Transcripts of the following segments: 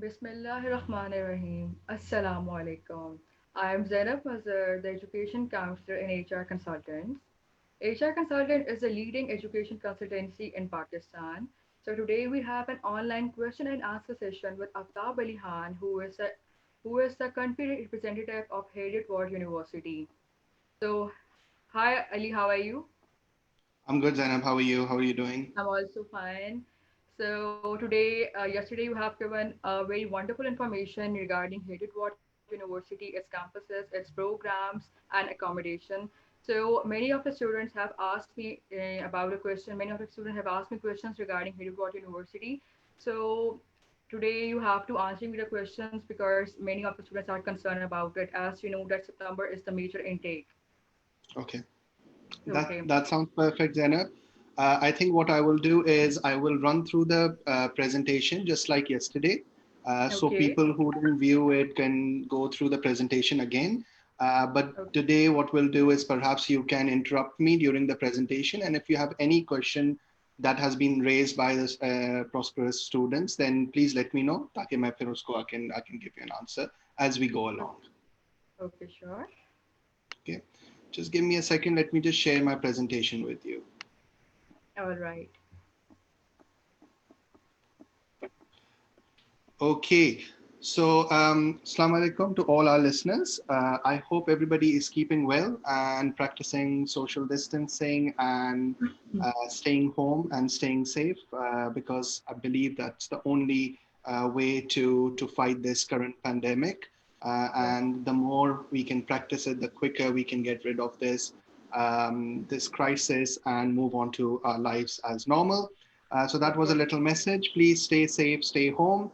Bismillahirrahmanirrahim. Assalamu alaikum. I am Zainab Mazhar, the education counselor in HR Consultants. HR Consultant is a leading education consultancy in Pakistan. So today we have an online question and answer session with Aftab Ali Khan, who is the country representative of Heriot Ward University. So, hi Ali, how are you? I'm good, Zainab. How are you? How are you doing? I'm also fine. Yesterday, you have given very wonderful information regarding Heriot Watt University, its campuses, its programs, and accommodation. So many of the students have asked me about a question. Many of the students have asked me questions regarding Heriot Watt University. So today you have to answer me the questions because many of the students are concerned about it. As you know, that September is the major intake. Okay. That Okay. that sounds perfect, Zainab. I think what I will do is I will run through the presentation just like yesterday, so Okay. people who didn't view it can go through the presentation again. But Okay. today, what we'll do is perhaps you can interrupt me during the presentation, and if you have any question that has been raised by the prosperous students, then please let me know. ताकि मैं फिर उसको I can give you an answer as we go along. Okay, sure. Okay. Just give me a second. Let me just share my presentation with you. All right. Okay. So, Assalamu alaikum to all our listeners. I hope everybody is keeping well and practicing social distancing and staying home and staying safe because I believe that's the only way to fight this current pandemic. Yeah. And the more we can practice it, the quicker we can get rid of this crisis and move on to our lives as normal. So that was a Okay. little message. Please stay safe, stay home.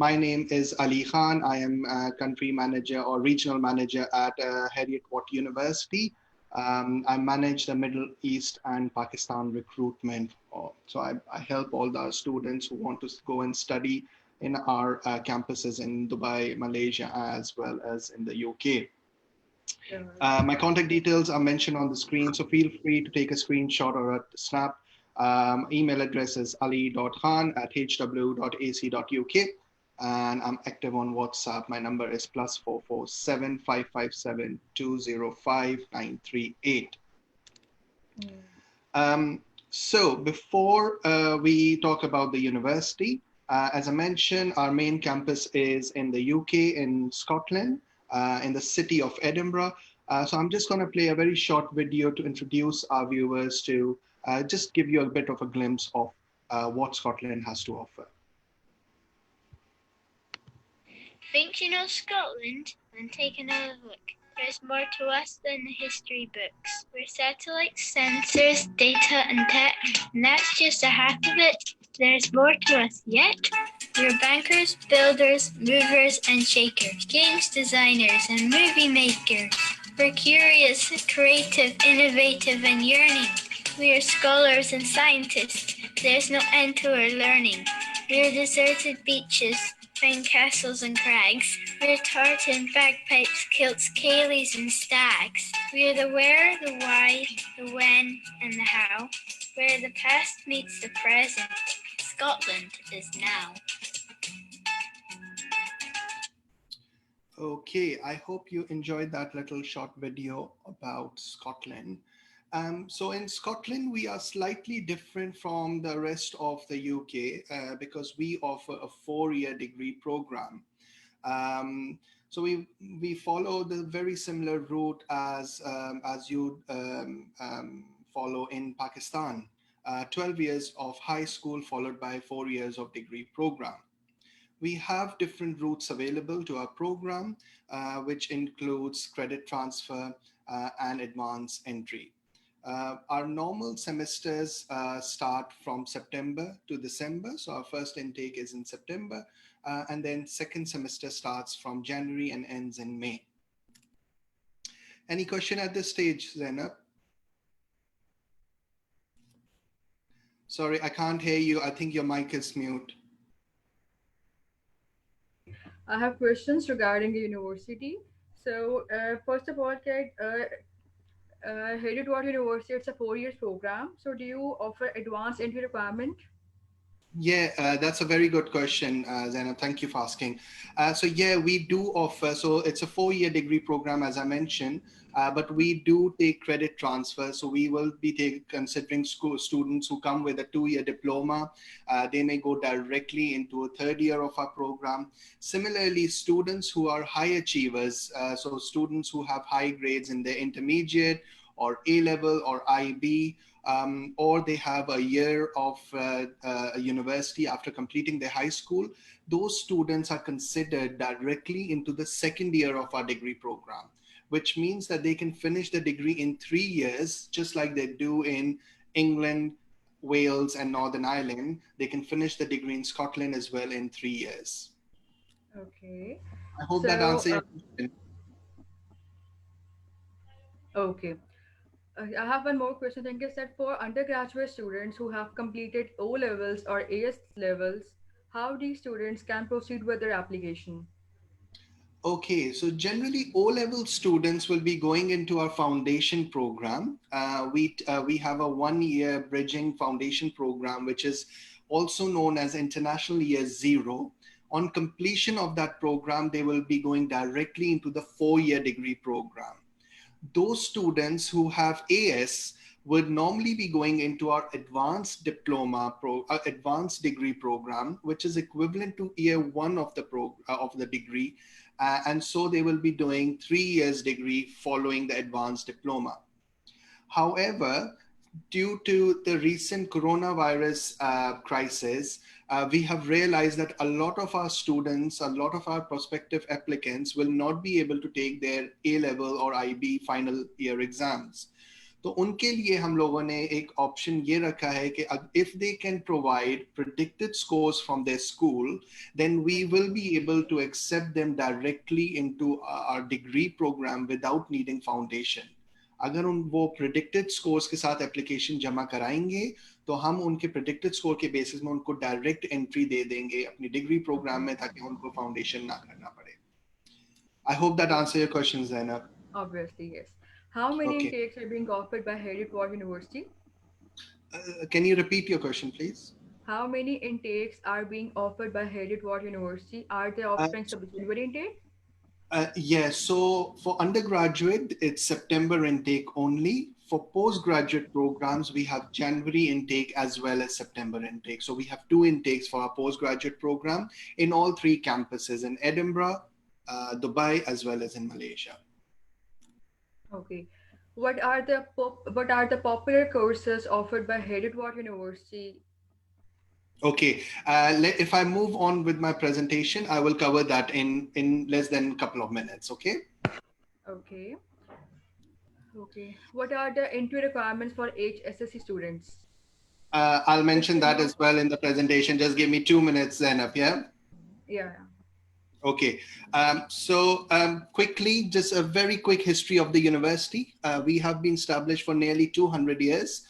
My name is Ali Khan. I am a country manager or regional manager at Heriot Watt University. I manage the Middle East and Pakistan recruitment. So I help all the students who want to go and study in our campuses in Dubai, Malaysia, as well as in the UK. Sure. My contact details are mentioned on the screen, so feel free to take a screenshot or a snap. Email address is ali.khan@hw.ac.uk, and I'm active on WhatsApp. My number is +447557205938. Mm. So before we talk about the university, as I mentioned, our main campus is in the UK, in Scotland, in the city of Edinburgh. So I'm just going to play a very short video to introduce our viewers to just give you a bit of a glimpse of what Scotland has to offer. Think you know Scotland? Then take another look. There's more to us than the history books. We're satellites, sensors, data, and tech, and that's just a half of it. There's more to us yet. We're bankers, builders, movers, and shakers, games designers, and movie makers. We're curious, creative, innovative, and yearning. We are scholars and scientists. There's no end to our learning. We're deserted beaches, pine castles and crags. We're tartan, bagpipes, kilts, caileys and stags. We're the where, the why, the when, and the how. Where the past meets the present, Scotland is now. Okay, I hope you enjoyed that little short video about Scotland. So in Scotland, we are slightly different from the rest of the UK because we offer a 4-year degree program. Um, so we follow the very similar route as you follow in Pakistan. 12 years of high school followed by 4 years of degree program. We have different routes available to our program, which includes credit transfer and advance entry. Our normal semesters start from September to December. So our first intake is in September, and then second semester starts from January and ends in May. Any question at this stage, Zainab? Sorry, I can't hear you. I think your mic is mute. I have questions regarding the university. So, first of all, Kate, Heriot Watt University, it's a 4 years program. So, do you offer advanced entry requirement? Yeah, that's a very good question, Zainab. Thank you for asking. So yeah, we do offer. So it's a 4-year degree program, as I mentioned, but we do take credit transfer. So we will be considering school students who come with a 2-year diploma. They may go directly into a third year of our program. Similarly, students who are high achievers, so students who have high grades in their intermediate or A level or IB, or they have a year of a university after completing their high school, those students are considered directly into the second year of our degree program, which means that they can finish the degree in 3 years, just like they do in England, Wales, and Northern Ireland. They can finish the degree in Scotland as well in 3 years. Okay. I hope that So, answers your question. okay. I have one more question. Think is that for undergraduate students who have completed O levels or AS levels, how these students can proceed with their application? Okay, so generally O-level students will be going into our foundation program. We have a 1-year bridging foundation program, which is also known as International Year Zero. On completion of that program, they will be going directly into the 4-year degree program. Those students who have AS would normally be going into our advanced degree program, which is equivalent to year one of of the degree, and so they will be doing 3 years degree following the advanced diploma. However, due to the recent coronavirus crisis, we have realized that a lot of our students, a lot of our prospective applicants will not be able to take their A level or IB final year exams. तो उनके लिए हम लोगों ने एक option ये रखा है कि if they can provide predicted scores from their school, then we will be able to accept them directly into our degree program without needing foundation. अगर उन वो प्रिडिक्टेड स्कोर्स के साथ एप्लीकेशन जमा कराएंगे तो हम उनके प्रिडिक्टेड स्कोर के बेसिस में उनको डायरेक्ट एंट्री दे देंगे अपनी डिग्री प्रोग्राम Okay. में ताकि उनको फाउंडेशन ना करना पड़े. I hope that Okay. answer your question, Zainab. Obviously, yes. How many Okay. intakes are being offered by Heriot University? Can you repeat your question, please? How many intakes are being offered by Heriot University? Are they Uh, offering some January intake? yes, so for undergraduate, it's September intake only. For Okay. postgraduate programs, we have January intake as well as September intake. So we have 2 intakes for our postgraduate program in all 3 campuses in Edinburgh, Dubai, as well as in Malaysia. Okay. What are the popular courses offered by Heriot University? Okay, if I move on with my presentation, I will cover that in less than a couple of minutes. Okay. Okay. Okay. What are the entry requirements for HSSC students? I'll If mention you that know, as well in the presentation. Just give me 2 minutes, Zainab. Yeah. yeah. Okay, quickly, just a very quick history of the university. We have been established for nearly 200 years.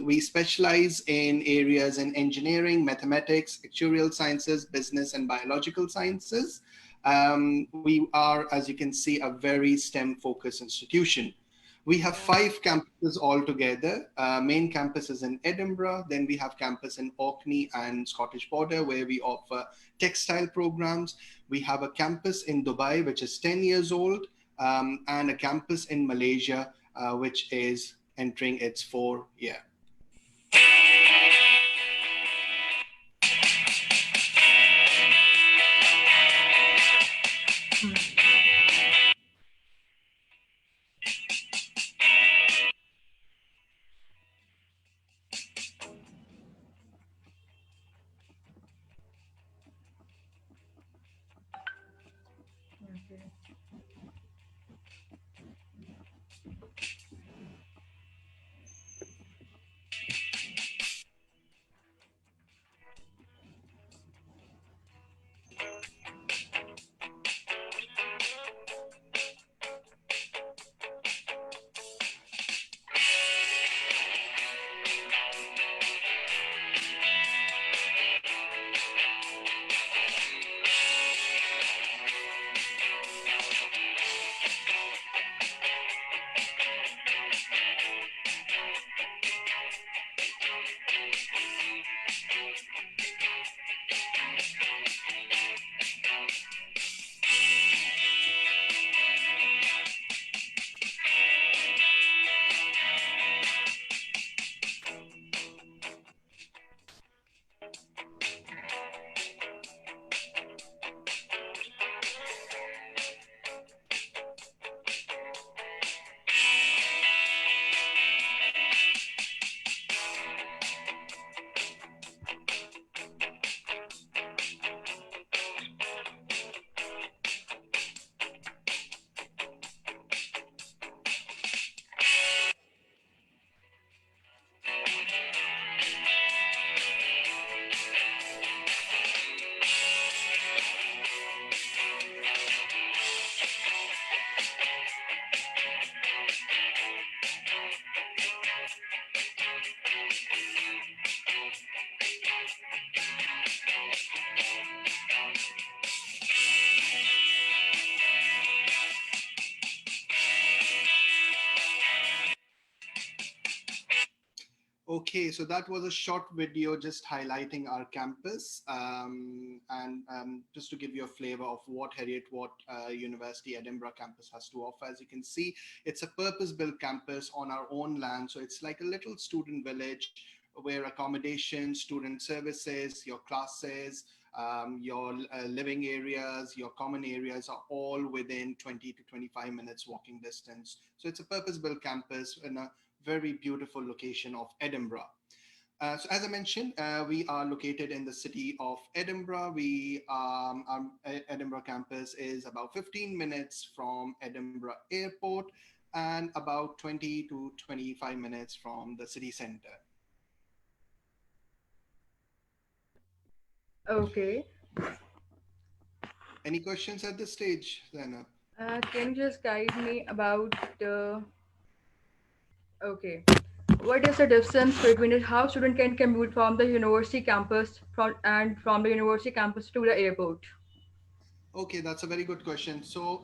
We specialize in areas in engineering, mathematics, actuarial sciences, business, and biological sciences. We are, as you can see, a very STEM-focused institution. We have Yeah. 5 campuses altogether. Main campus is in Edinburgh. Then we have campus in Orkney and Scottish Border, where we offer textile programs. We have a campus in Dubai, which is 10 years old, and a campus in Malaysia, which is entering its 4 year. Hmm. Okay. Okay, so that was a short video just highlighting our campus, and just to give you a flavor of what Heriot-Watt University Edinburgh campus has to offer. As you can see, it's a purpose-built campus on our own land, so it's like a little student village where accommodation, student services, your classes, your living areas, your common areas are all within 20 to 25 minutes walking distance. So it's a purpose-built campus in a very beautiful location of Edinburgh. So as I mentioned, we are located in the city of Edinburgh. Our Edinburgh campus is about 15 minutes from Edinburgh Airport and about 20 to 25 minutes from the city center. Okay. Any questions at this stage, Zainab? Can you just guide me about okay. What is the distance between it, how student can commute from the university campus from the university campus to the airport? Okay, that's a very good question. So,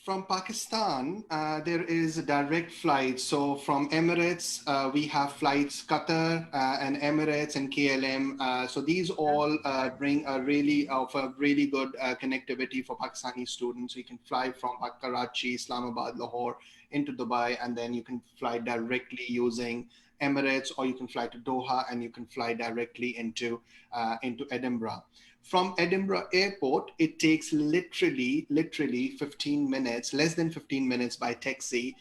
from Pakistan, there is a direct flight. So from Emirates, we have flights Qatar and Emirates and KLM. So these all bring a really offer really good connectivity for Pakistani students. You can fly from Karachi, Islamabad, Lahore into Dubai, and then you can fly directly using Emirates, or you can fly to Doha and you can fly directly into Edinburgh. From Edinburgh Airport, it takes literally 15 minutes, less than 15 minutes by taxi,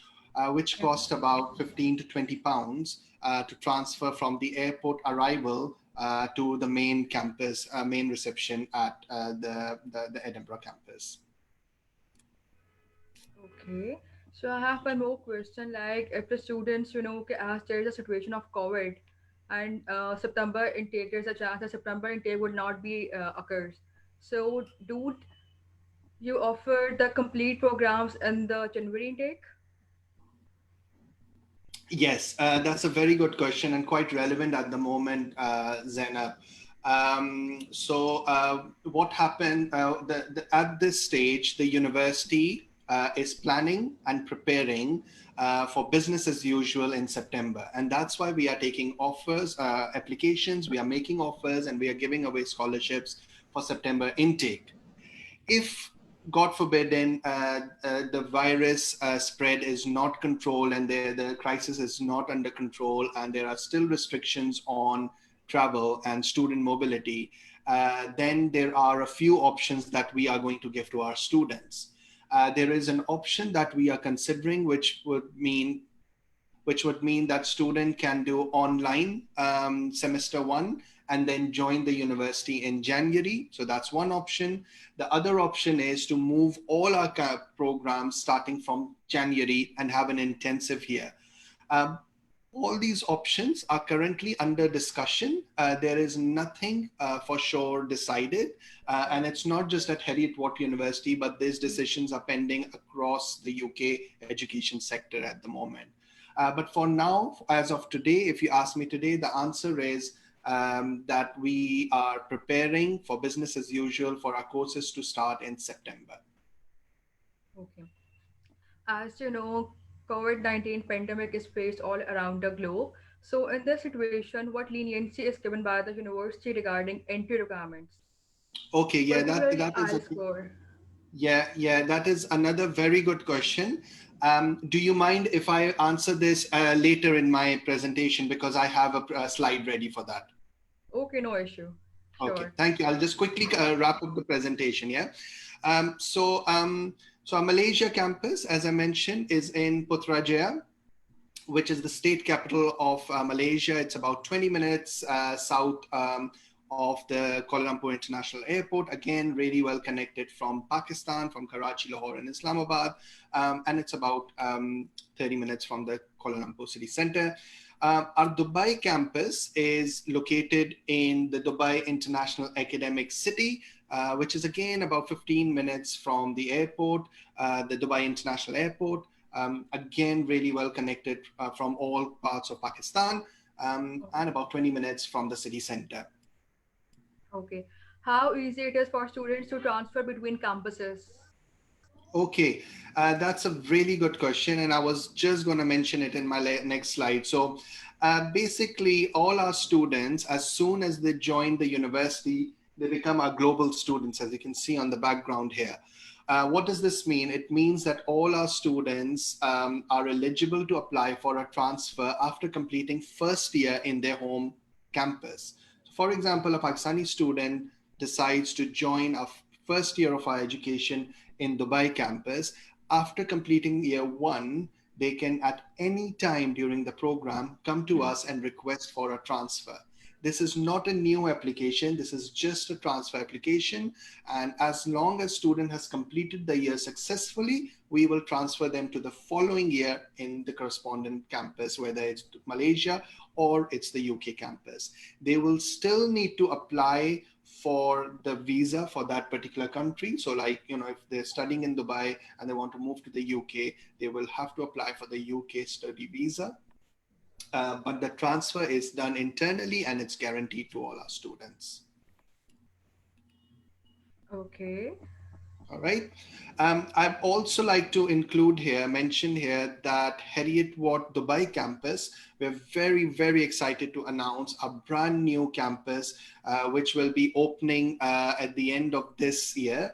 which cost about 15 to 20 pounds to transfer from the airport arrival to the main campus, main reception at the Edinburgh campus. Okay. So I have one more question. Like, if the students, as there is a situation of COVID, and September intake, there's a chance that September intake would not be occurs. So, do you offer the complete programs in the January intake? Yes, that's a very good question and quite relevant at the moment, Zainab. What happened at this stage, the university is planning and preparing for business as usual in September. And that's why we are taking offers, applications, we are making offers, and we are giving away scholarships for September intake. If God forbidden, the virus spread is not controlled and the crisis is not under control, and there are still restrictions on travel and student mobility, then there are a few options that we are going to give to our students. There is an option that we are considering, which would mean that student can do online semester one and then join the university in January. So that's one option. The other option is to move all our programs starting from January and have an intensive year. Um, all these options are currently under discussion. There is nothing for sure decided. And it's not just at Heriot-Watt University, but these decisions are pending across the UK education sector at the moment. But for now, as of today, if you ask me today, the answer is that we are preparing for business as usual for our courses to start in September. Okay. As you know, COVID-19 pandemic is faced all around the globe. So in this situation, what leniency is given by the university regarding entry requirements, Okay, yeah, that particularly that is a IELTS score? yeah, that is another very good question. Do you mind if I answer this later in my presentation, because I have a slide ready for that? Okay, no issue. Okay, Sure. thank you. I'll just quickly wrap up the presentation. Yeah. Um, so, um, so our Malaysia campus, as I mentioned, is in Putrajaya, which is the state capital of Malaysia. It's about 20 minutes south of the Kuala Lumpur International Airport. Again, really well connected from Pakistan, from Karachi, Lahore, and Islamabad. And it's about 30 minutes from the Kuala Lumpur city center. Our Dubai campus is located in the Dubai International Academic City, which is again about 15 minutes from the airport, the Dubai International Airport. Again, really well connected from all parts of Pakistan, and about 20 minutes from the city center. Okay. How easy it is for students to transfer between campuses? Okay, that's a really good question, and I was just going to mention it in my next slide. So, basically, all our students, as soon as they join the university, they become our global students, as you can see on the background here. What does this mean? It means that all our students are eligible to apply for a transfer after completing first year in their home campus. So for example, a Pakistani student decides to join a first year of our education in Dubai campus. After completing year one, they can at any time during the program come to us and request for a transfer. This is not a new application. This is just a transfer application. And as long as student has completed the year successfully, we will transfer them to the following year in the correspondent campus, whether it's Malaysia or it's the UK campus. They will still need to apply for the visa for that particular country. So like, if they're studying in Dubai and they want to move to the UK, they will have to apply for the UK study visa. But the transfer is done internally and it's guaranteed to all our students. Okay. All right. I'd also like to mention here that Heriot Watt Dubai campus, we're very, very excited to announce a brand new campus, which will be opening at the end of this year.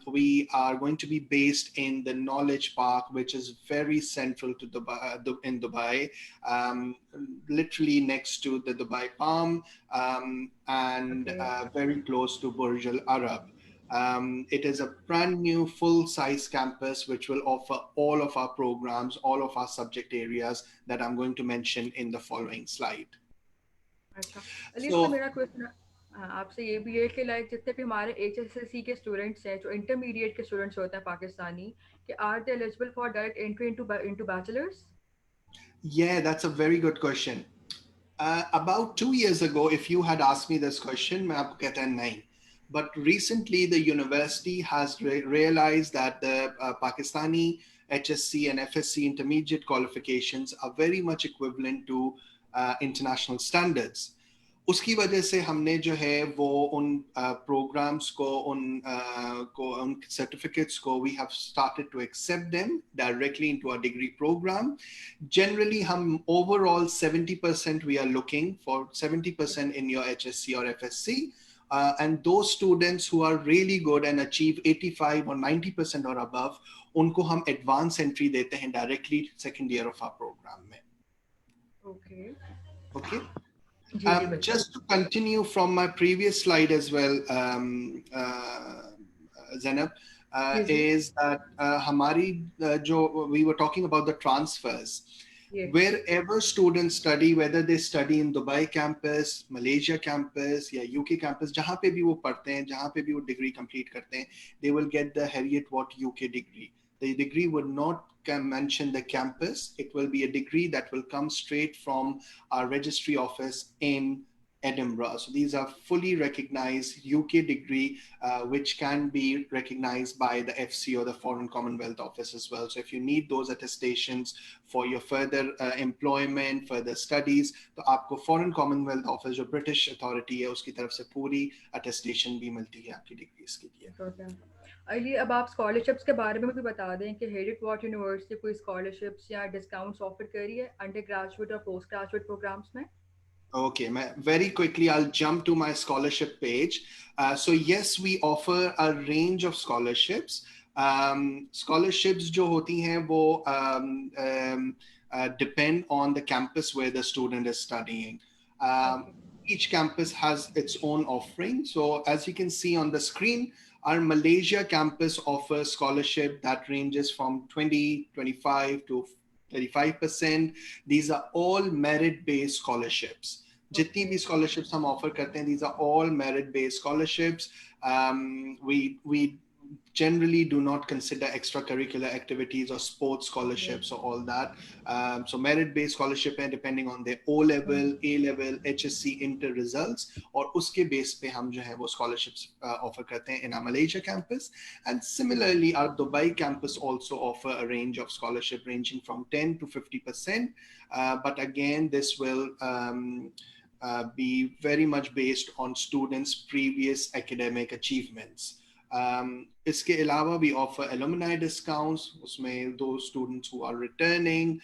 We are going to be based in the Knowledge Park, which is very central to Dubai, in Dubai, literally next to the Dubai Palm, and Okay. very close to Burj Al Arab. It is a brand new full-size campus which will offer all of our programs, all of our subject areas that I'm going to mention in the following slide. अच्छा, Ali's, So मेरा question आपसे ये भी है कि like जितने भी हमारे एचएसएससी के स्टूडेंट्स हैं, जो इंटरमीडिएट के स्टूडेंट्स होते हैं पाकिस्तानी, कि are they eligible for direct entry into bachelors? yeah, that's a very good question. About 2 years ago, if you had asked me this question, मैं आपको कहता नहीं. But recently, the university has realized that the Pakistani HSC and FSC intermediate qualifications are very much equivalent to international standards. उसकी वजह से हमने जो है वो उन प्रोग्राम्स को उन सर्टिफिकेट्स को we have started to accept them directly into a degree program. Generally हम overall 70% we are looking for 70% in your HSC or FSC, and those students who are really good and achieve 85 or 90% or above, उनको हम advance entry देते हैं directly second year of our program में. Okay, Okay. जी जी बिल्कुल. Just to continue from my previous slide as well, Zainab, ji ji. is that we were talking about the transfers. ये. Wherever students study, whether they study in Dubai campus, Malaysia campus, या UK campus, जहाँ पे भी वो पढ़ते हैं, जहाँ पे भी वो degree complete करते हैं, they will get the Heriot Watt UK degree. The degree would not mention the campus. It will be a degree that will come straight from our registry office in Edinburgh. So these are fully recognized UK degree, which can be recognized by the FC or the Foreign Commonwealth Office as well. So if you need those attestations for your further employment, further studies, तो आपको Foreign Commonwealth Office जो British authority है उसकी तरफ से पूरी attestation भी मिलती है आपकी डिग्रीज के लिए. ओके. अली, अब आप स्कॉलरशिप्स के बारे में भी बता दें कि हेरिट वॉट यूनिवर्सिटी कोई स्कॉलरशिप्स या डिस्काउंट्स ऑफर कर रही है अंडर ग्रेजुएट और पोस्ट ग्रेजुएट प्रोग्राम्स में? Okay, very quickly, I'll jump to my scholarship page. So yes, we offer a range of scholarships. Scholarships जो होती हैं वो depend on the campus where the student is studying. Okay. Each campus has its own offering. So as you can see on the screen, our Malaysia campus offers scholarship that ranges from 20, 25 to 35%. These are all merit-based scholarships. जितनी भी scholarships हम offer करते हैं, these are all merit-based scholarships. We generally do not consider extracurricular activities or sports scholarships or all that. So merit-based scholarship है depending on their O level, A level, HSC inter results, और उसके base पे हम जो है वो scholarships offer करते हैं in our Malaysia campus. And similarly, our Dubai campus also offer a range of scholarship ranging from 10 to 50%. But again, this will be very much based on students' previous academic achievements. इसके अलावा we offer alumni discounts, उसमें those students who are returning,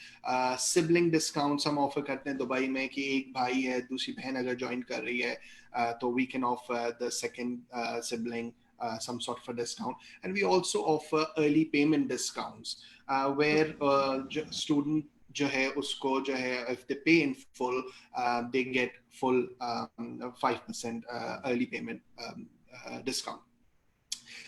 sibling discounts हम offer करते हैं Dubai में कि एक भाई है दूसरी बहन अगर join कर रही है तो we can offer the second sibling some sort of a discount. And we also offer early payment discounts where student जो है उसको जो है if they pay in full they get full 5% early payment discount.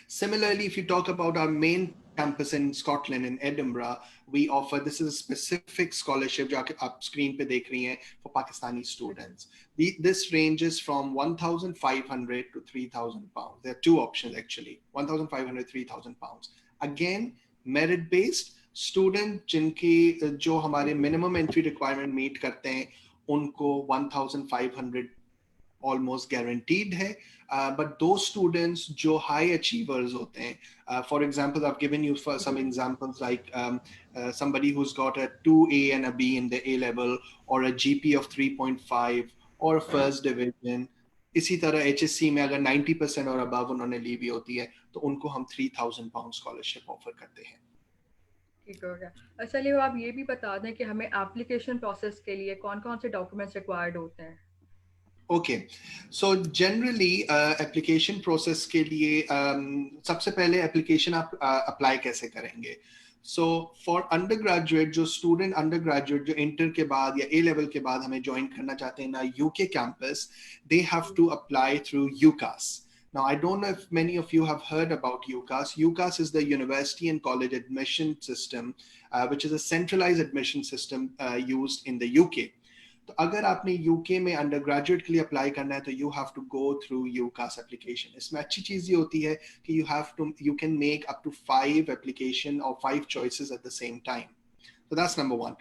Similarly, if you talk about our main campus in Scotland, in Edinburgh, we offer, this is a specific scholarship जो आप screen पे देख रही हैं for Pakistani students. This ranges from 1,500 to 3,000 pounds. There are two options actually, 1,500, 3,000 pounds. Again, merit based. Student जिनकी जो हमारे minimum entry requirement meet करते हैं उनको 1,500 almost guaranteed है. But those students जो high achievers होते हैं, for example, I've given you for some examples like somebody who's got a 2A and a B in the A level or a GP of 3.5 or a first division. इसी तरह HSC में अगर 90% और above उन्होंने ली हुई होती है तो उनको हम 3,000 pound scholarship offer करते हैं. ठीक हो गया. चलिए आप ये भी बता दें कि हमें एप्लीकेशन प्रोसेस के लिए कौन कौन से डॉक्यूमेंट्स रिक्वायर्ड होते हैं. Okay, so generally application process के लिए सबसे पहले application आप apply कैसे करेंगे? So for undergraduate जो student undergraduate जो inter के बाद या A level के बाद हमें join करना चाहते हैं ना UK campus, they have to apply through UCAS. Now, I don't know if many of you have heard about UCAS. UCAS is the University and College Admission System, which is a centralized admission system used in the UK. तो अगर आपने UK में under graduate के लिए apply करना है तो you have to go through UCAS application. इसमें अच्छी चीज ये होती है कि you can make up to 5 application और 5 choices at the same time. तो दैट्स नंबर 1.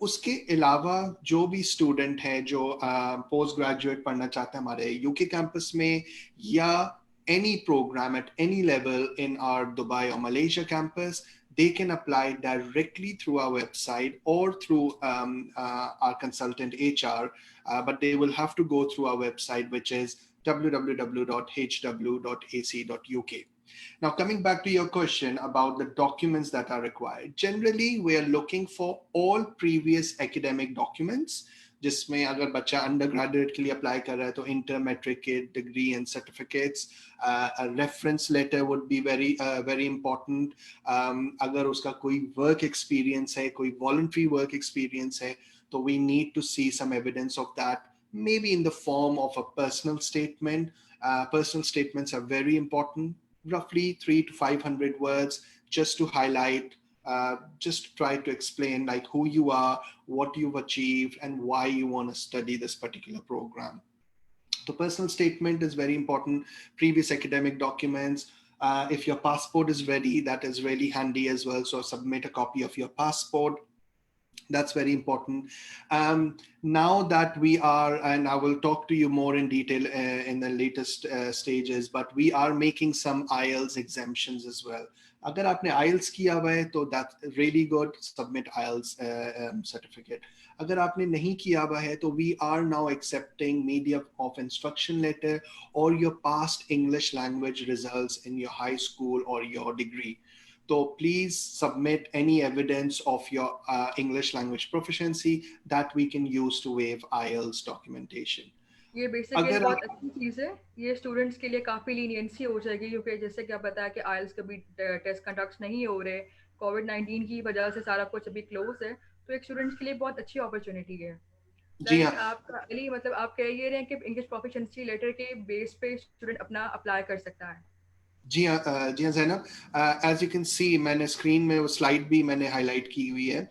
उसके अलावा जो भी स्टूडेंट है जो पोस्ट ग्रेजुएट पढ़ना चाहते हैं हमारे यूके कैंपस में या any program at any level in our Dubai or Malaysia campus, they can apply directly through our website or through our consultant HR, but they will have to go through our website, which is www.hw.ac.uk. Now, coming back to your question about the documents that are required, generally we are looking for all previous academic documents. जिसमें अगर बच्चा under graduate के लिए apply कर रहा है तो inter matric के degree and certificates, reference letter would be very important. अगर उसका कोई वर्क एक्सपीरियंस है, कोई वॉलंटरी वर्क एक्सपीरियंस है तो we need to see some evidence of that, maybe in the form of a personal statement. Personal statements are very important, roughly 300 to 500 words, just to highlight, just try to explain like who you are, what you've achieved, and why you want to study this particular program. The personal statement is very important. Previous academic documents. If your passport is ready, that is really handy as well. So submit a copy of your passport. That's very important. Now that we are, and I will talk to you more in detail in the latest stages, but we are making some IELTS exemptions as well. अगर आपने IELTS किया हुआ है तो that's really good, submit IELTS certificate. अगर आपने नहीं किया हुआ है तो we are now accepting medium of instruction letter or your past English language results in your high school or your degree. So please submit any evidence of your English language proficiency that we can use to waive IELTS documentation. ये basically बहुत अच्छी चीज़ है. ये students के लिए काफ़ी leniency हो जाएगी क्योंकि जैसे कि आप बताया कि आइल्स कभी टेस्ट कंडक्ट नहीं हो रहे, कोविड-19 की वजह से सारा कुछ अभी क्लोज है, तो एक स्टूडेंट्स के लिए बहुत अच्छी अपॉर्चुनिटी है. जी हाँ. आपका अली मतलब आप कह ये रहे हैं कि इंग्लिश प्रोफिशिएंसी लेटर के बेस पे स्टूडेंट अपना अप्लाई कर सकता है. जी हाँ Zainab, as you can see मैंने स्क्रीन में वो स्लाइड भी मैंने हाईलाइट की हुई है.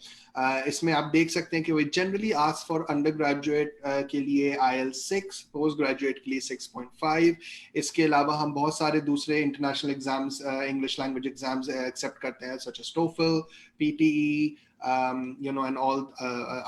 इसमें आप देख सकते हैं कि वो generally ask for under graduate के लिए IELTS 6, पोस्ट ग्रेजुएट के लिए 6.5. इसके अलावा हम बहुत सारे दूसरे international exams, English language exams accept करते हैं, such as TOEFL, PTE, and all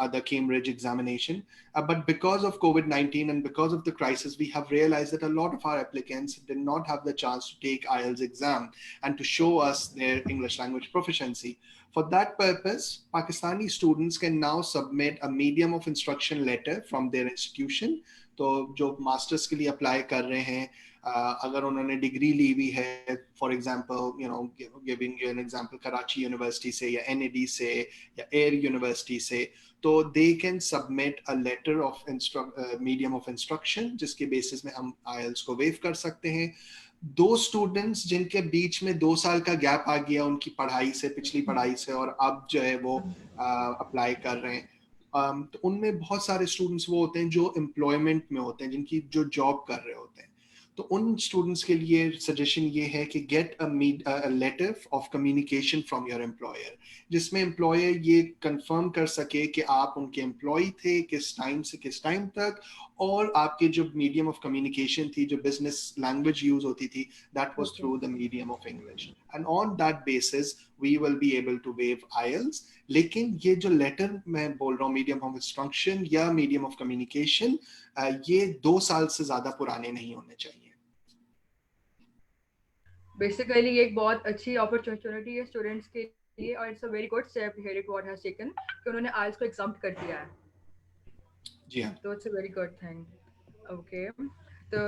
other Cambridge examination. But because of COVID-19 and because of the crisis, we have realized that a lot of our applicants did not have the chance to take IELTS exam and to show us their English language proficiency. For that purpose, Pakistani students can now submit a medium of instruction letter from their institution. तो जो masters के लिए apply कर रहे हैं अगर उन्होंने degree ली हुई है, for example giving you an example, Karachi university से या एनईडी से या एयर यूनिवर्सिटी से, तो they can submit a letter of medium of instruction, जिसके बेसिस में हम आईएलटीएस को वेव कर सकते हैं। दो स्टूडेंट्स जिनके बीच में 2 साल का गैप आ गया उनकी पढ़ाई से, पिछली पढ़ाई से, और अब जो है वो अप्लाई कर रहे हैं, तो उनमें बहुत सारे स्टूडेंट्स वो होते हैं जो एम्प्लॉयमेंट में होते हैं, जिनकी जो जॉब कर रहे होते हैं। तो उन स्टूडेंट्स के लिए सजेशन ये है कि get a letter of communication from your employer, जिसमें एम्प्लॉयर ये कंफर्म कर सके कि आप उनके एम्प्लॉय थे किस टाइम से किस टाइम तक, और आपके जो मीडियम ऑफ कम्युनिकेशन थी, जो बिजनेस लैंग्वेज यूज होती थी, that was Okay. Through the medium of English, and on that basis we will be able to waive IELTS. लेकिन ये जो लेटर मैं बोल रहा हूँ, मीडियम ऑफ इंस्ट्रक्शन या मीडियम ऑफ कम्युनिकेशन, ये 2 साल से ज्यादा पुराने नहीं होने चाहिए। बेसिकली ये एक बहुत अच्छी अपॉर्चुनिटी है स्टूडेंट्स के लिए, और it's a very good step head it what has taken कि उन्होंने आइल्स को एग्जाम्प्ट कर दिया है, जी हाँ। तो it's a very good thing. Okay, तो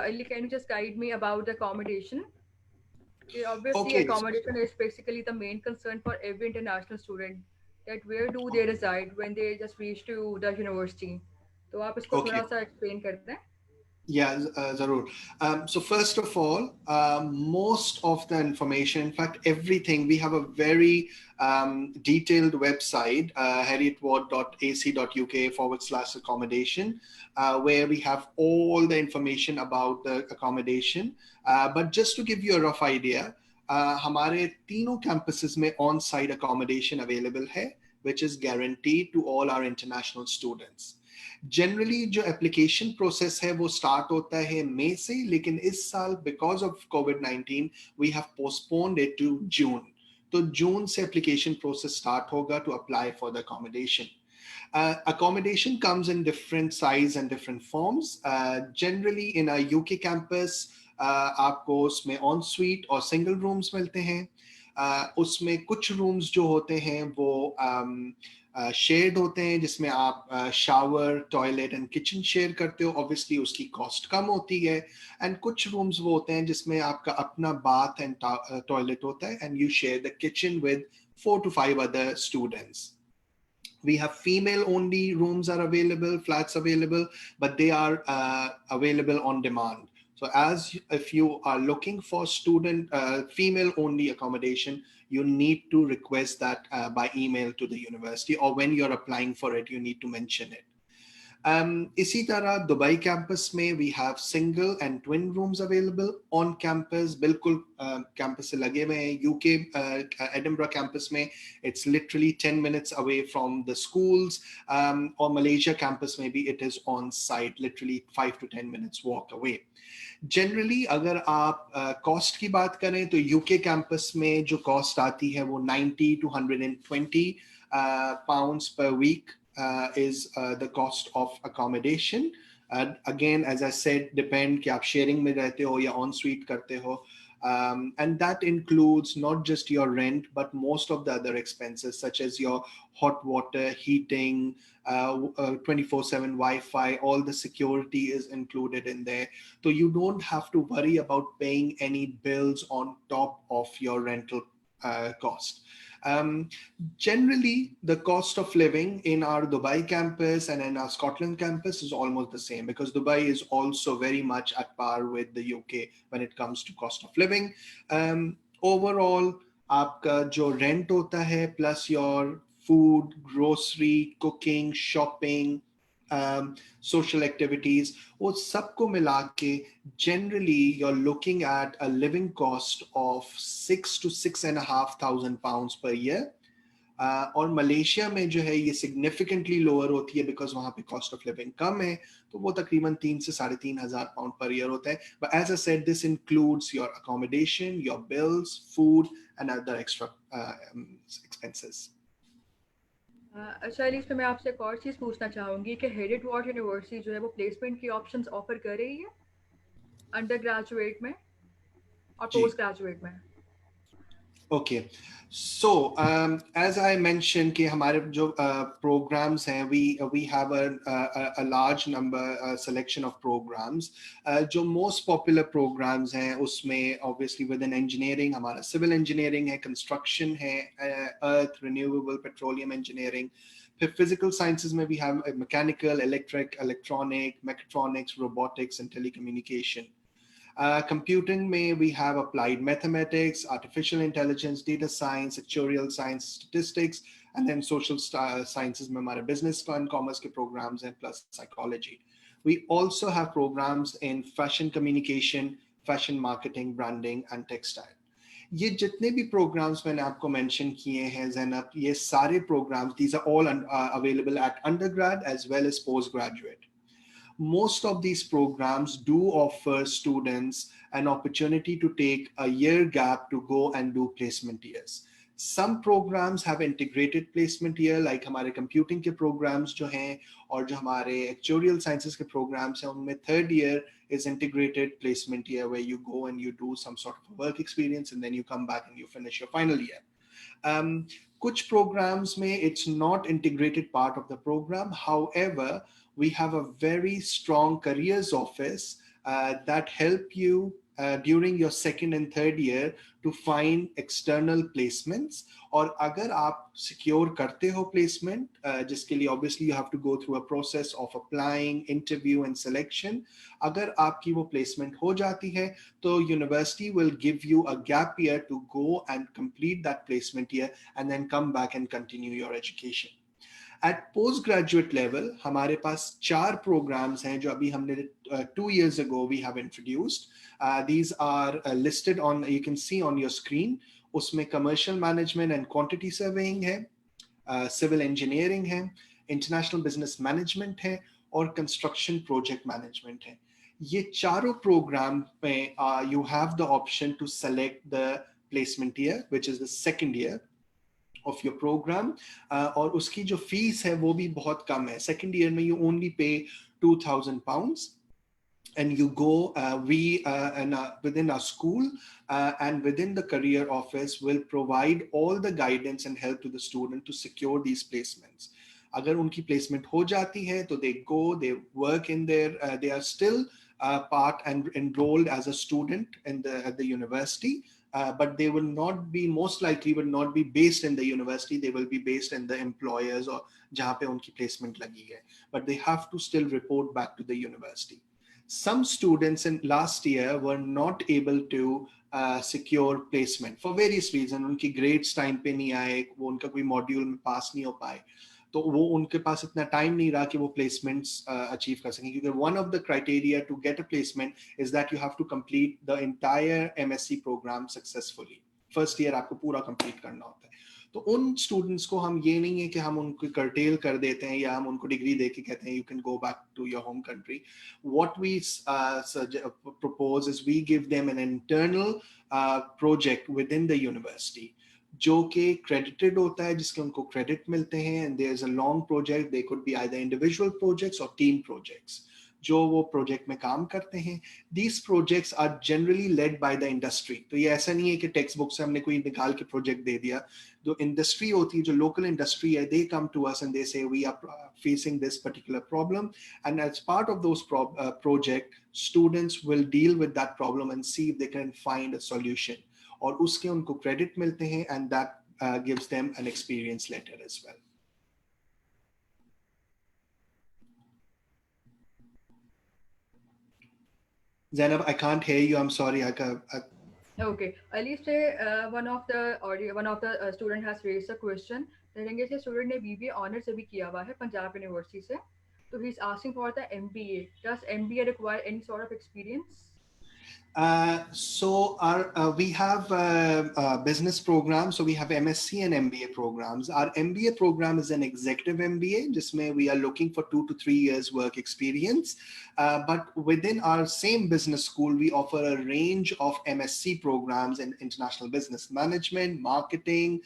Ali, can you just guide me about the accommodation? Okay, obviously Okay. accommodation is basically the main concern for every international student, that where do they reside when they just reach to the university, तो आप इसको Okay. थोड़ा सा explain कर दें। Yeah, Zarur. So first of all, most of the information, in fact, everything, we have a very detailed website, harrietward.ac.uk/accommodation, where we have all the information about the accommodation. But just to give you a rough idea, हमारे तीनों campuses में on-site accommodation available है, which is guaranteed to all our international students. Generally जो application process है वो start होता है मई से, लेकिन इस साल बिकॉज ऑफ कोविड-19 we have postponed it to June. तो जून से एप्लीकेशन प्रोसेस स्टार्ट होगा to apply for the accommodation. Accommodation comes in different size and different forms. Generally in a UK campus, आपको उसमें ऑन स्वीट और single rooms मिलते हैं. उसमें कुछ रूम्स जो होते हैं वो शेयर्ड होते हैं, जिसमें आप shower, toilet and kitchen share करते हो. ऑब्वियसली उसकी कॉस्ट कम होती है. एंड कुछ रूम्स वो होते हैं जिसमें आपका अपना बाथ एंड टॉयलेट होता है, and you share the kitchen with 4 to 5 other students. We have female only rooms are available, flats available, but they are available on demand. So as if you are looking for student female only accommodation, you need to request that by email to the university, or when you're applying for it, you need to mention it. इसी तरह Dubai campus में we have single and twin rooms available on campus, बिल्कुल campus से लगे हुए हैं. UK Edinburgh campus में it's literally 10 minutes away from the schools, और मलेशिया कैंपस में भी it is on site, literally 5 to 10 minutes walk away. Generally अगर आप कॉस्ट की बात करें तो यूके कैंपस में जो कॉस्ट आती है वो 90 to 120 pounds per week is the cost of accommodation. Again, as I said, depend कि आप sharing में रहते हो या on suite करते हो. And that includes not just your rent, but most of the other expenses, such as your hot water, heating, 24/7 Wi-Fi, all the security is included in there. So you don't have to worry about paying any bills on top of your rental cost. Generally, the cost of living in our Dubai campus and in our Scotland campus is almost the same, because Dubai is also very much at par with the UK when it comes to cost of living. Overall, आपका जो rent होता है plus your food, grocery, cooking, shopping, social activities, वो सबको मिला के generally you're looking at a living cost of 6 to 6,500 pounds per year. और Malaysia में जो है ये सिग्निफिकेंटली लोअर होती है, बिकॉज वहां पे कॉस्ट ऑफ लिविंग कम है, तो वो तकरीबन 3 से 3,500 पाउंड पर ईयर होता है. But as I said, this includes your accommodation, your bills, food and other extra expenses. अच्छा अली, इसमें मैं आपसे एक और चीज़ पूछना चाहूँगी कि हेरिट वार्ड यूनिवर्सिटी जो है वो प्लेसमेंट की ऑप्शंस ऑफर कर रही है अंडर ग्रेजुएट में और जी. पोस्ट ग्रेजुएट में. Okay. So, as I mentioned, कि हमारे जो programs हैं, we have a large number selection of programs. जो most popular programs हैं, उसमें obviously within engineering हमारा civil engineering है, construction है, earth, renewable, petroleum engineering. फिर physical sciences में we have mechanical, electric, electronic, mechatronics, robotics, and telecommunication. Computing may we have applied mathematics, artificial intelligence, data science, actuarial science, statistics, and then social sciences में हमारे business and commerce के programs and plus psychology. We also have programs in fashion communication, fashion marketing, branding, and textile. ये जितने भी programs मैंने आपको mention किए हैं ज़ैनब, ये सारे programs, these are all available at undergrad as well as postgraduate. Most of these programs do offer students an opportunity to take a year gap to go and do placement years. Some programs have integrated placement year, like हमारे computing के programs जो हैं और जो हमारे actuarial sciences के programs हैं, उनमें third year is integrated placement year where you go and you do some sort of work experience and then you come back and you finish your final year. कुछ programs में it's not integrated part of the program. However, we have a very strong careers office that help you during your second and third year to find external placements. और अगर आप secure करते हो placement, जिसके लिए obviously you have to go through a process of applying, interview and selection. अगर आपकी वो placement हो जाती है, तो university will give you a gap year to go and complete that placement year and then come back and continue your education. At postgraduate level, हमारे पास 4 programs हैं जो अभी हमने 2 years ago we have introduced. These are listed on, you can see on your screen. उसमें commercial management and quantity surveying है, civil engineering है, international business management है और construction project management है. ये चारों program में you have the option to select the placement year, which is the second year of your program. और उसकी जो fees है वो भी बहुत कम है. Second year में you only pay £2,000 and you go, within our school and within the career office will provide all the guidance and help to the student to secure these placements. अगर उनकी placement हो जाती है तो they go, they work in there, they are still part and enrolled as a student at the university. But they will not be, most likely will not be based in the university, they will be based in the employers or जहाँ पे उनकी placement लगी है. But they have to still report back to the university. Some students in last year were not able to secure placement for various reasons. उनकी grades time पे नहीं आए, वो उनका कोई module में pass नहीं हो पाए, तो वो उनके पास इतना time नहीं रहा कि वो placements achieve कर सकें. क्योंकि one of the criteria to get a placement is that you have to complete the entire MSc program successfully. First year आपको पूरा complete करना होता है. तो उन स्टूडेंट्स को हम ये नहीं है कि हम उनको curtail कर देते हैं या हम उनको डिग्री दे के कहते हैं you can go back to your home country. What we propose is we give them an internal project within the university जो कि credited होता है, जिसके उनको credit मिलते हैं, and there's a long project. They could be either individual projects or team projects जो वो प्रोजेक्ट में काम करते हैं. These projects are generally led by the industry. तो ये ऐसा नहीं है कि टेक्स्ट बुक से हमने कोई निकाल के प्रोजेक्ट दे दिया. जो इंडस्ट्री होती है, जो लोकल इंडस्ट्री है, they come to us and they say we are facing this particular problem, and as part of those project, students will deal with that problem and see if they can find a solution. और उसके उनको credit मिलते हैं and that gives them an experience letter as well. Zainab, I can't hear you. I'm sorry. Okay, at least one of the student has raised a question. The student ने BBA honors अभी किया हुआ है Punjab university से. So he's asking for the MBA. Does MBA require any sort of experience? So we have business programs. So we have MSc and MBA programs. Our MBA program is an executive MBA, जिसमें we are looking for 2 to 3 years work experience. But within our same business school, we offer a range of MSc programs in international business management, marketing,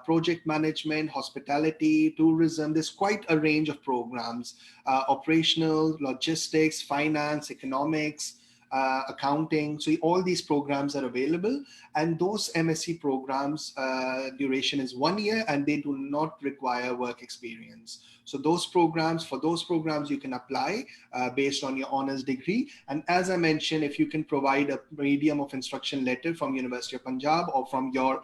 project management, hospitality, tourism. There's quite a range of programs, operational, logistics, finance, economics, accounting. So all these programs are available, and those MSc programs duration is 1 year, and they do not require work experience. So for those programs you can apply based on your honors degree. And as I mentioned, if you can provide a medium of instruction letter from University of Punjab or from your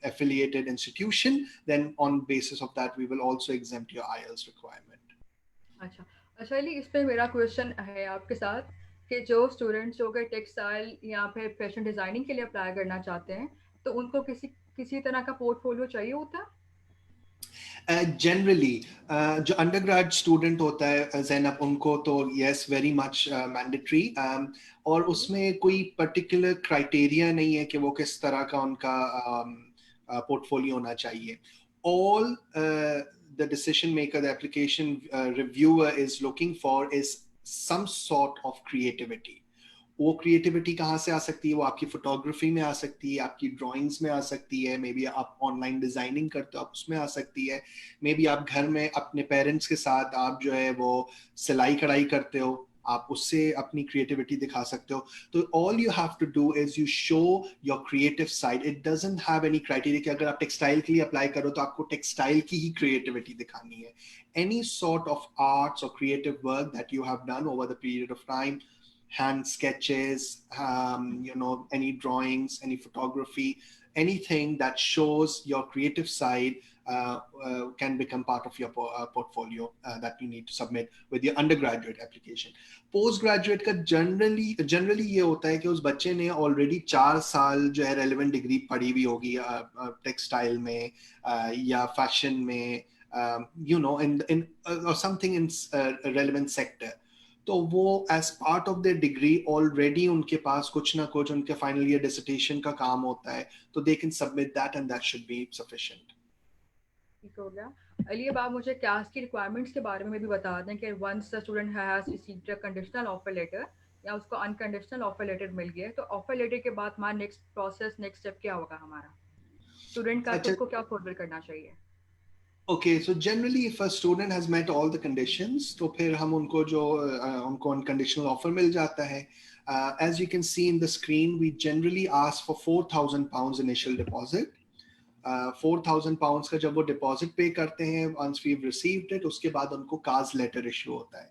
affiliated institution, then on basis of that we will also exempt your IELTS requirement. अच्छा अच्छा अली, इस पे मेरा question है आपके साथ कि जो स्टूडेंट्स जो कि टेक्सटाइल या फिर फैशन डिज़ाइनिंग के लिए अप्लाई करना चाहते हैं, तो उनको किसी किसी तरह का पोर्टफोलियो चाहिए होता है? जनरली जो अंडरग्रेड स्टूडेंट होता है ज़ैनब, उनको तो यस वेरी मच मैंडेटरी, और उसमें कोई पर्टिकुलर क्राइटेरिया नहीं है कि वो किस तरह का उनका पोर्टफोलियो होना चाहिए. All the decision maker, the application reviewer is looking for is some sort of creativity. वो क्रिएटिविटी कहाँ से आ सकती है? वो आपकी फोटोग्राफी में आ सकती है, आपकी ड्राइंग्स में आ सकती है, मे बी आप ऑनलाइन डिजाइनिंग करते हो आप उसमें आ सकती है, मे बी आप घर में अपने पेरेंट्स के साथ आप जो है वो सिलाई कढ़ाई करते हो, आप उससे अपनी क्रिएटिविटी दिखा सकते हो. तो all you have to do is you show your creative side. It doesn't have any criteria कि अगर आप टेक्सटाइल के लिए अप्लाई करो तो आपको टेक्सटाइल की ही क्रिएटिविटी दिखानी है. एनी सॉर्ट ऑफ आर्ट्स और creative work that you have done over the period of time, hand sketches, any drawings, any photography, anything that shows your creative side can become part of your portfolio that you need to submit with your undergraduate application. Postgraduate का generally ये होता है कि उस बच्चे ने already 4 साल जो है relevant degree पढ़ी हुई होगी textile में या fashion में, in or something in a relevant sector. तो वो as part of their degree already उनके पास कुछ ना कुछ उनके फाइनल ईयर डिसर्टेशन का काम होता है, तो they can submit that and that should be sufficient. ठीक हो गया. अली, अब आप मुझे क्लास की रिक्वायरमेंट्स के बारे में भी बता दें कि once the student has received a conditional offer letter या उसको अनकंडीशनल ऑफर लेटर मिल गया, तो ऑफर लेटर के बाद हमारा नेक्स्ट स्टेप क्या होगा? हमारा स्टूडेंट का उसको क्या फॉरवर्ड करना चाहिए? Okay, so generally if a student has met all the conditions, तो फिर हम उनको उनको unconditional offer मिल जाता है. As you can see in the screen, we generally ask for £4,000 initial deposit. 4,000 pounds का जब वो deposit pay करते हैं, once we've received it, उसके बाद उनको CAS letter issue होता है.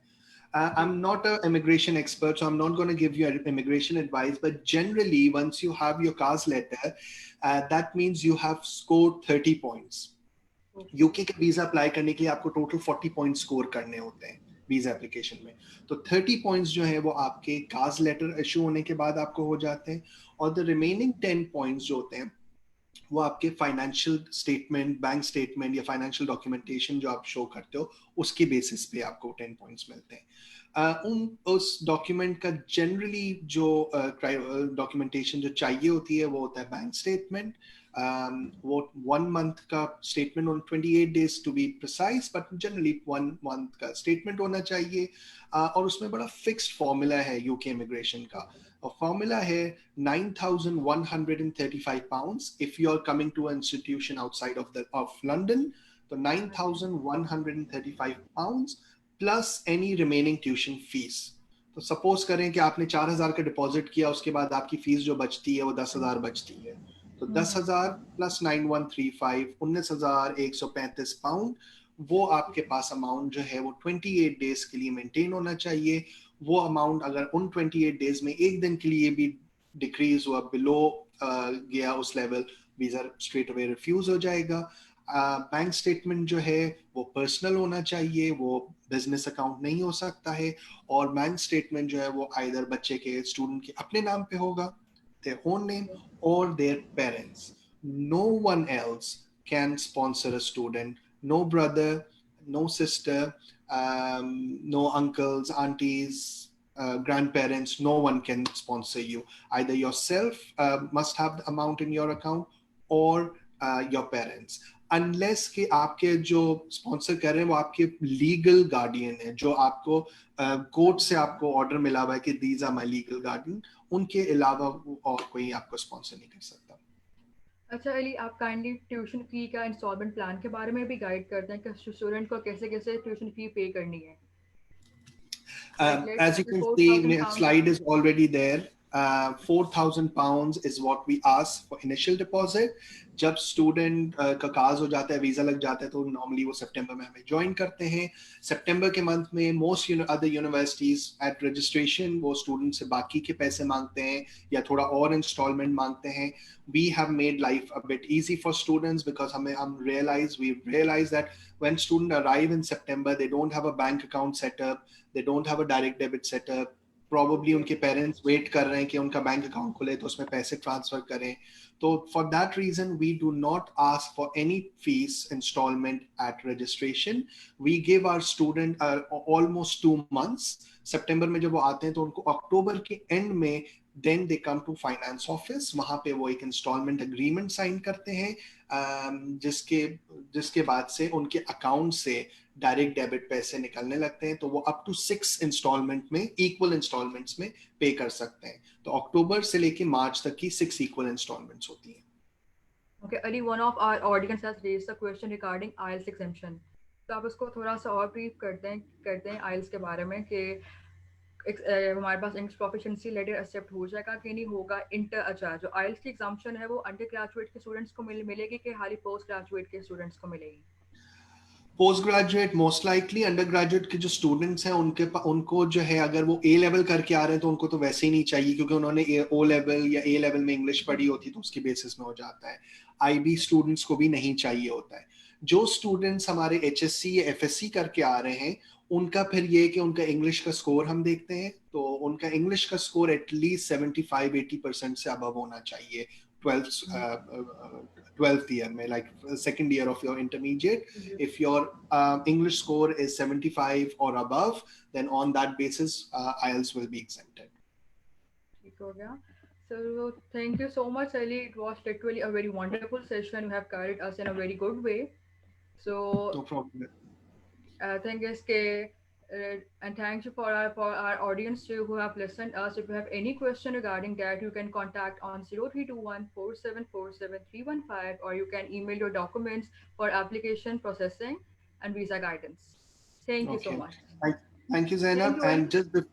I'm not an immigration expert, so I'm not going to give you immigration advice, but generally once you have your CAS letter, that means you have scored 30 points. UK के visa apply करने के लिए आपको total 40 point score करने होते हैं visa application में. तो 30 पॉइंट्स जो है वो आपके काज लेटर इशू होने के बाद आपको हो जाते हैं, और द रिमेनिंग 10 पॉइंट्स जो होते हैं वो आपके फाइनेंशियल स्टेटमेंट, बैंक स्टेटमेंट या फाइनेंशियल डॉक्यूमेंटेशन जो आप शो करते हो उसके बेसिस पे आपको 10 पॉइंट्स मिलते हैं. उस डॉक्यूमेंट का जनरली जो डॉक्यूमेंटेशन जो चाहिए होती है वो होता है बैंक स्टेटमेंट. वो 1 month का statement on 28 days to be precise, but generally 1 month का स्टेटमेंट होना चाहिए. और उसमें बड़ा फिक्स्ड फॉर्मूला है यूके इमिग्रेशन का, और फॉर्मूला है 9,135 pounds if you are coming to an institution outside of London. तो 9,135 pounds plus any remaining tuition fees. तो सपोज करें कि आपने 4,000 का डिपॉजिट किया, उसके बाद आपकी फीस जो बचती है वो 10,000 बचती है, तो 10,000 प्लस 9,135 19,135 पाउंड, वो आपके पास अमाउंट जो है वो 28 डेज के लिए मेंटेन होना चाहिए. वो अमाउंट अगर उन 28 डेज में एक दिन के लिए भी डिक्रीज हुआ, बिलो गया उस level, visa straight away refuse हो जाएगा. बैंक स्टेटमेंट जो है वो पर्सनल होना चाहिए, वो बिजनेस अकाउंट नहीं हो सकता है. और बैंक स्टेटमेंट जो है वो आइदर बच्चे के, स्टूडेंट के अपने नाम पे होगा, their own name, or their parents. No one else can sponsor a student. No brother, no sister, no uncles, aunties, grandparents. No one can sponsor you. Either yourself must have the amount in your account, or your parents. Unless कि आपके जो sponsor कर रहे हैं वो आपके legal guardian है, जो आपको कोर्ट से आपको ऑर्डर मिला हुआ है कि these are my legal guardian, उनके अलावा और कोई आपको स्पॉन्सर नहीं कर सकता. अच्छा अली, आप काइंडली ट्यूशन फी का इंस्टॉलमेंट प्लान के बारे में भी गाइड कर दें कि स्टूडेंट को कैसे कैसे ट्यूशन फी पे करनी है. Like let's As you say can see, £4,000 slide down. is already there. £4,000 is what we ask for initial deposit. जब स्टूडेंट का काज हो जाता है, वीजा लग जाता है, तो नॉर्मली वो सितंबर में हमें ज्वाइन करते हैं. सितंबर के मंथ में most other universities at registration वो स्टूडेंट से बाकी के पैसे मांगते हैं या थोड़ा और इंस्टॉलमेंट मांगते हैं. We have made life a bit easy for students because we realize that when students arrive in September, they don't have a bank account set up, they don't have a direct debit set up. Probably Okay. उनके parents wait कर रहे हैं कि उनका bank account खुले तो उसमें पैसे ट्रांसफर करें. तो for that reason we do not ask for any fees installment at registration. We give our student almost 2 months. सितंबर में जब वो आते हैं तो उनको अक्टूबर के एंड में then they come to finance office. वहां पे वो एक इंस्टॉलमेंट एग्रीमेंट साइन करते हैं, जिसके बाद से उनके अकाउंट से डायरेक्ट डेबिट पैसे निकलने लगते हैं. तो वो अप टू 6 इंस्टॉलमेंट में, इक्वल इंस्टॉलमेंट्स में पे कर सकते हैं. तो अक्टूबर से लेके मार्च तक की 6 इक्वल इंस्टॉलमेंट्स होती हैं. Okay, Ali, one of our audience has raised a question regarding IELTS exemption. तो आप उसको थोड़ा सा और ब्रीफ करते हैं IELTS के बारे में कि हमारे पास इंग्लिश प्रोफिशिएंसी लेटर एक्सेप्ट हो जाएगा कि नहीं होगा. अच्छा, जो IELTS की एग्जाम्पशन है वो अंडर ग्रेजुएट के स्टूडेंट्स को मिलेगी कि खाली पोस्ट ग्रेजुएट के स्टूडेंट्स को मिलेगी? Post graduate most likely. Under graduate के जो स्टूडेंट्स हैं उनको जो है, अगर वो ए लेवल करके आ रहे हैं तो उनको तो वैसे ही नहीं चाहिए, क्योंकि उन्होंने ओ लेवल या ए लेवल में इंग्लिश पढ़ी होती तो उसकी बेसिस में हो जाता है. IB स्टूडेंट्स को भी नहीं चाहिए होता है. जो स्टूडेंट्स हमारे HSC या FSC करके आ रहे हैं उनका फिर ये कि उनका इंग्लिश का स्कोर हम देखते हैं. तो उनका इंग्लिश का स्कोर एटलीस्ट 75-80% से अबव होना चाहिए 12th year में, like second year of your intermediate. If your English score is 75 or above, then on that basis IELTS will be exempted. ठीक हो गया. So thank you so much, Ali. It was literally a very wonderful session. You have guided us in a very good way. So No problem. thing is and thank you for our audience too who have listened us. If you have any question regarding that, you can contact on 0321 4747 315, or you can email your documents for application processing and visa guidance. Thank you so Okay. much. Thank you, Zainab. Thank you, And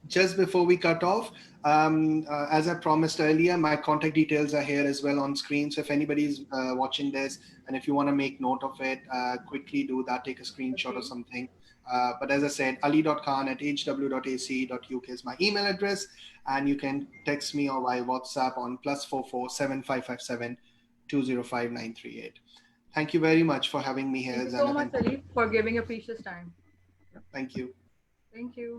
just before we cut off, as I promised earlier, my contact details are here as well on screen. So if anybody's watching this and if you want to make note of it, quickly do that, take a screenshot or something. But as I said, ali.khan@hw.ac.uk is my email address, and you can text me or via WhatsApp on +44 7557 205 938. Thank you very much for having me here, Thank you so Zainab. much, Ali, for giving your precious time. Thank you. Thank you.